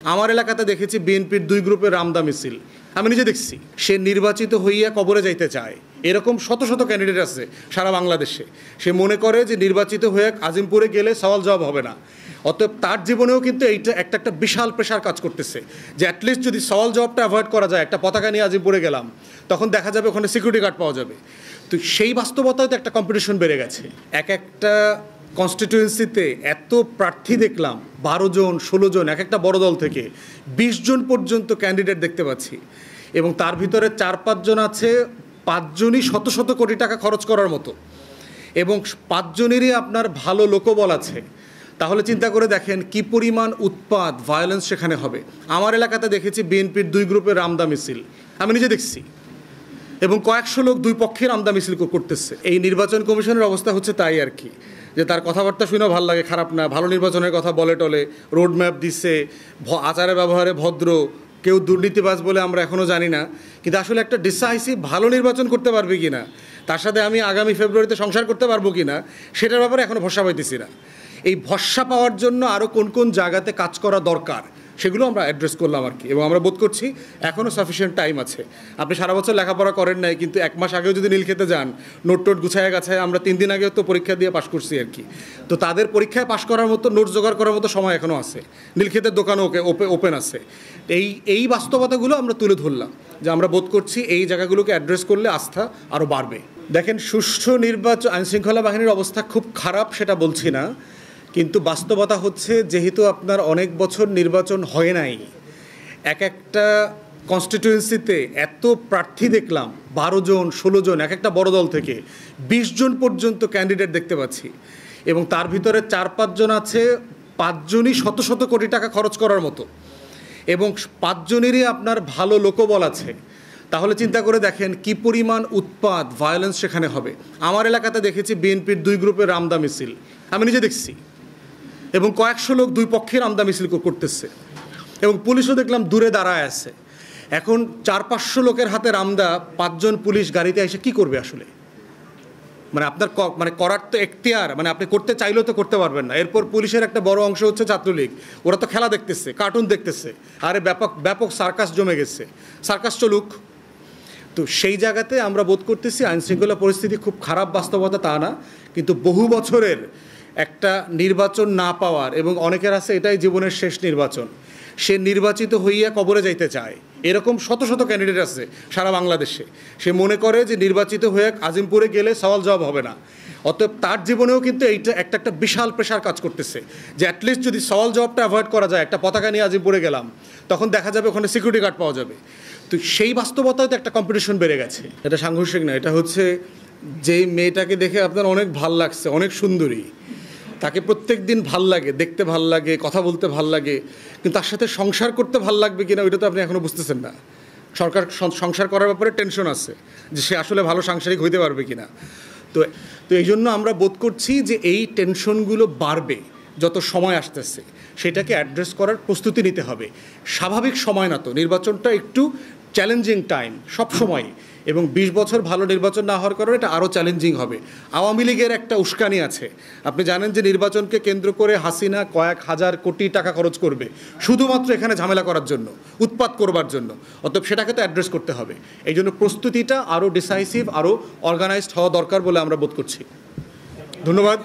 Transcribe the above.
আমার এলাকাতে দেখেছি বিএনপির দুই গ্রুপের রামদা মিছিল। আমি নিজে দেখছি। সে নির্বাচিত হইয়া কবরে যাইতে চায়, এরকম শত শত ক্যান্ডিডেট আছে সারা বাংলাদেশে। সে মনে করে যে নির্বাচিত হয়ে আজিমপুরে গেলে সওয়াল জবাব হবে না। অতএব তার জীবনেও কিন্তু এইটা একটা বিশাল প্রেশার কাজ করতেছে যে অ্যাটলিস্ট যদি সওয়াল জবাবটা অ্যাভয়েড করা যায়, একটা পতাকা নিয়ে আজিমপুরে গেলাম, তখন দেখা যাবে ওখানে সিকিউরিটি গার্ড পাওয়া যাবে। তো সেই বাস্তবতায় তো একটা কম্পিটিশন বেড়ে গেছে। একটা কনস্টিটিউয়েন্সিতে এত প্রার্থী দেখলাম, 12 জন 16 জন, একটা বড় দল থেকে 20 জন পর্যন্ত ক্যান্ডিডেট দেখতে পাচ্ছি। এবং তার ভিতরে 4-5 জন আছে, 5 জনই শত শত কোটি টাকা খরচ করার মতো, এবং 5 জনেরই আপনার ভালো লোকবল আছে। তাহলে চিন্তা করে দেখেন কি পরিমাণ উৎপাত, ভায়োলেন্স সেখানে হবে। আমার এলাকাতে দেখেছি বিএনপির দুই গ্রুপের রামদা মিছিল। আমি নিজে দেখছি। এবং কয়েকশো লোক দুই পক্ষের রামদা মিছিল করতেছে। এই নির্বাচন কমিশনের অবস্থা হচ্ছে তাই আর কি, যে তার কথাবার্তা শুনেও ভালো লাগে, খারাপ না, ভালো নির্বাচনের কথা বলে টলে, রোড ম্যাপ দিচ্ছে, আচারে ব্যবহারে ভদ্র, কেউ দুর্নীতিবাজ বলে আমরা এখনও জানি না। কিন্তু আসলে একটা ডিসাইসিভ ভালো নির্বাচন করতে পারবে কি না, তার সাথে আমি আগামী ফেব্রুয়ারিতে সংসার করতে পারবো কি না, সেটার ব্যাপারে এখনও ভরসা পাইতেছি না। এই ভরসা পাওয়ার জন্য আরও কোন কোন জায়গাতে কাজ করা দরকার সেগুলো আমরা অ্যাড্রেস করলাম আর কি। এবং আমরা বোধ করছি এখনও সাফিসিয়েন্ট টাইম আছে। আপনি সারা বছর লেখাপড়া করেন নাই, কিন্তু 1 মাস আগেও যদি নীল খেতে যান, নোট টোট গুছায় গাছায়, আমরা 3 দিন আগেও তো পরীক্ষা দিয়ে পাশ করছি আর কি। তো তাদের পরীক্ষায় পাশ করার মতো, নোট জোগাড় করার মতো সময় এখনও আছে। নীল খেতের দোকানও ওপেন আছে। এই বাস্তবতাগুলো আমরা তুলে ধরলাম, যে আমরা বোধ করছি এই জায়গাগুলোকে অ্যাড্রেস করলে আস্থা আরও বাড়বে। দেখেন, সুষ্ঠু নির্বাচন, আইনশৃঙ্খলা বাহিনীর অবস্থা খুব খারাপ সেটা বলছি না, কিন্তু বাস্তবতা হচ্ছে যেহেতু আপনার অনেক বছর নির্বাচন হয় নাই, একটা কনস্টিটিউয়েন্সিতে এত প্রার্থী দেখলাম, 12 জন 16 জন, একটা বড় দল থেকে 20 জন পর্যন্ত ক্যান্ডিডেট দেখতে পাচ্ছি। এবং তার ভিতরে 4-5 জন আছে, 5 জনই শত শত কোটি টাকা খরচ করার মতো, এবং 5 জনেরই আপনার ভালো লোকবল আছে। তাহলে চিন্তা করে দেখেন কি পরিমাণ উৎপাত, ভায়োলেন্স সেখানে হবে। আমার এলাকাতে দেখেছি বিএনপির দুই গ্রুপের রামদা মিছিল। আমি নিজে দেখছি। এবং কয়েকশো লোক দুই পক্ষের রামদা মিছিল করতেছে। এবং পুলিশও দেখলাম দূরে দাঁড়ায় আছে। এখন 400-500 লোকের হাতে রামদা, 5 জন পুলিশ গাড়িতে এসে কি করবে আসলে? মানে আপনার করার তো এখতিয়ার, আপনি করতে চাইলেও তো করতে পারবেন না। এরপর পুলিশের একটা বড় অংশ হচ্ছে ছাত্রলীগ, ওরা তো খেলা দেখতেছে, কার্টুন দেখতেছে, আরে ব্যাপক সার্কাস জমে গেছে। সার্কাস চলুক। তো সেই জায়গাতে আমরা বোধ করতেছি আইনশৃঙ্খলা পরিস্থিতি খুব খারাপ, বাস্তবতা তা না, কিন্তু বহু বছরের একটা নির্বাচন না পাওয়ার, এবং অনেকের আছে এটাই জীবনের শেষ নির্বাচন, সে নির্বাচিত হইয়া কবরে যাইতে চায়, এরকম শত শত ক্যান্ডিডেট আছে সারা বাংলাদেশে। সে মনে করে যে নির্বাচিত হয়ে আজিমপুরে গেলে সওয়াল জবাব হবে না। অতএব তার জীবনেও কিন্তু এইটা একটা বিশাল প্রেশার কাজ করতেছে যে অ্যাটলিস্ট যদি সওয়াল জবাবটা অ্যাভয়েড করা যায়, একটা পতাকা নিয়ে আজিমপুরে গেলাম, তখন দেখা যাবে ওখানে সিকিউরিটি গার্ড পাওয়া যাবে। তো সেই বাস্তবতায় তো একটা কম্পিটিশন বেড়ে গেছে। এটা সাংঘর্ষিক না, এটা হচ্ছে যে মেয়েটাকে দেখে আপনার অনেক ভাল লাগছে, অনেক সুন্দরী, তাকে প্রত্যেক দিন ভাল লাগে, দেখতে ভাল লাগে, কথা বলতে ভাল লাগে, কিন্তু তার সাথে সংসার করতে ভাল লাগবে কিনা ওইটা তো আপনি এখনও বুঝতেছেন না। সংসার করার ব্যাপারে টেনশন আছে যে সে আসলে ভালো সাংসারিক হইতে পারবে কিনা। তো এই জন্য আমরা বোধ করছি যে এই টেনশনগুলো বাড়বে যত সময় আসতেছে, সেটাকে অ্যাড্রেস করার প্রস্তুতি নিতে হবে। স্বাভাবিক সময় না তো, নির্বাচনটা একটু চ্যালেঞ্জিং টাইম সব সময়, এবং 20 বছর ভালো নির্বাচন না হওয়ার কারণে এটা আরও চ্যালেঞ্জিং হবে। আওয়ামী লীগের একটা উস্কানি আছে, আপনি জানেন যে নির্বাচনকে কেন্দ্র করে হাসিনা কয়েক হাজার কোটি টাকা খরচ করবে শুধুমাত্র এখানে ঝামেলা করার জন্য, উৎপাত করবার জন্য। অতএব সেটাকে তো অ্যাড্রেস করতে হবে। এই জন্য প্রস্তুতিটা আরও ডিসাইসিভ, আরও অর্গানাইজড হওয়া দরকার বলে আমরা বোধ করছি। ধন্যবাদ।